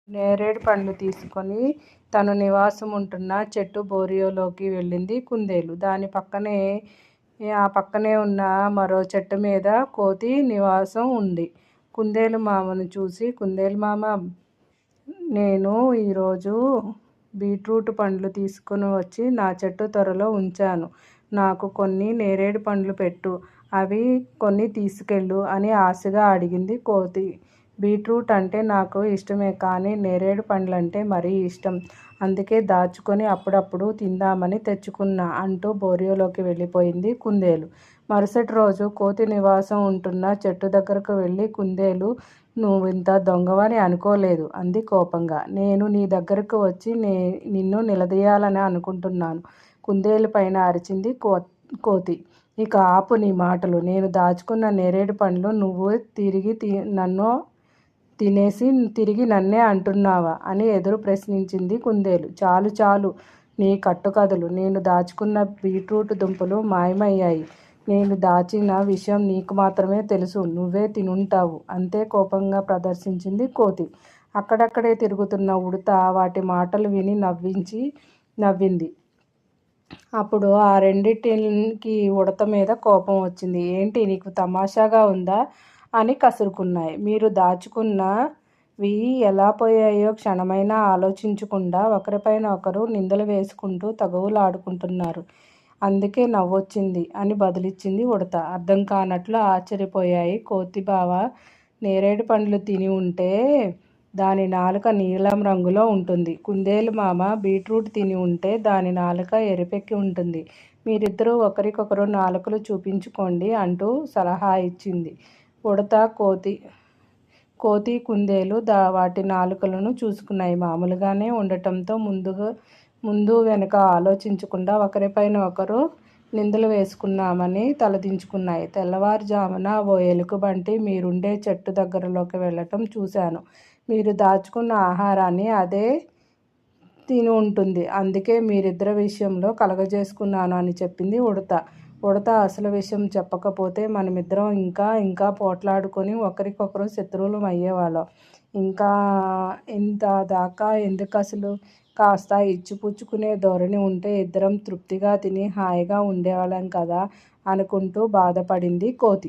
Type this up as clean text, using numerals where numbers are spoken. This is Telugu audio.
నేరేడు పండ్లు తీసుకొని తను నివాసం ఉంటున్న చెట్టు బోరియోలోకి వెళ్ళింది కుందేలు. ఆ పక్కనే ఉన్న మరో చెట్టు మీద కోతి నివాసం ఉంది. కుందేలు మామను చూసి, కుందేలు మామ, నేను ఈరోజు బీట్రూట్ పండ్లు తీసుకుని వచ్చి నా చెట్టు త్వరలో ఉంచాను. నాకు కొన్ని నేరేడు పండ్లు పెట్టు, అవి కొన్ని తీసుకెళ్ళు అని ఆశగా అడిగింది కోతి. బీట్రూట్ అంటే నాకు ఇష్టమే, కానీ నేరేడు పండ్లంటే మరీ ఇష్టం. అందుకే దాచుకొని అప్పుడప్పుడు తిందామని తెచ్చుకున్నా అంటూ బోరియోలోకి వెళ్ళిపోయింది కుందేలు. మరుసటి రోజు కోతి నివాసం ఉంటున్న చెట్టు దగ్గరకు వెళ్ళి, కుందేలు, నువ్వింత దొంగవని అనుకోలేదు అంది కోపంగా. నేను నీ దగ్గరకు వచ్చి నిన్ను నిలదీయాలని అనుకుంటున్నాను కుందేలు పైన అరిచింది కోతి. ఇక ఆపు నీ మాటలు. నేను దాచుకున్న నేరేడు పండ్లు నువ్వు తిరిగి నన్నే అంటున్నావా అని ఎదురు ప్రశ్నించింది కుందేలు. చాలు చాలు నీ కట్టుకథలు. నేను దాచుకున్న బీట్రూట్ దుంపలు మాయమయ్యాయి. నేను దాచిన విషయం నీకు మాత్రమే తెలుసు. నువ్వే తినుంటావు అంతే కోపంగా ప్రదర్శించింది కోతి. అక్కడక్కడే తిరుగుతున్న ఉడుత వాటి మాటలు విని నవ్వింది. అప్పుడు ఆ రెండింటికి ఉడత మీద కోపం వచ్చింది. ఏంటి, నీకు తమాషాగా ఉందా అని కసురుకున్నాయి. మీరు దాచుకున్నవి ఎలా పోయాయో క్షణమైనా ఆలోచించకుండా ఒకరిపైన ఒకరు నిందలు వేసుకుంటూ తగువులాడుకుంటున్నారు. అందుకే నవ్వొచ్చింది అని బదులిచ్చింది ఉడత. అర్థం కానట్లు ఆశ్చర్యపోయాయి కోతి బావ. నేరేడు పండ్లు తిని ఉంటే దాని నాలుక నీలం రంగులో ఉంటుంది. కుందేలు మామ బీట్రూట్ తిని ఉంటే దాని నాలుక ఎరుపెక్కి ఉంటుంది. మీరిద్దరూ ఒకరికొకరు నాలుకలు చూపించుకోండి అంటూ సలహా ఇచ్చింది ఉడత. కోతి కుందేలు వాటి నాలుకలను చూసుకున్నాయి. మామూలుగానే ఉండటంతో ముందు వెనుక ఆలోచించకుండా ఒకరిపైన ఒకరు నిందలు వేసుకున్నామని తలదించుకున్నాయి. తెల్లవారుజామున ఓ ఎలుగుబంటి మీరుండే చెట్టు దగ్గరలోకి వెళ్ళటం చూశాను. మీరు దాచుకున్న ఆహారాన్ని అదే తిని ఉంటుంది. అందుకే మీరిద్దరి విషయంలో కలగజేసుకున్నాను అని చెప్పింది ఉడత. అసలు విషయం చెప్పకపోతే మనమిద్దరం ఇంకా పోట్లాడుకొని ఒకరికొకరు శత్రువులం అయ్యేవాళ్ళం. ఇంకా ఇంత దాకా ఎందుకసలు? కాస్త ఇచ్చిపుచ్చుకునే ధోరణి ఉంటే ఇద్దరం తృప్తిగా తిని హాయిగా ఉండేవాళ్ళం కదా అనుకుంటూ బాధపడింది కోతి.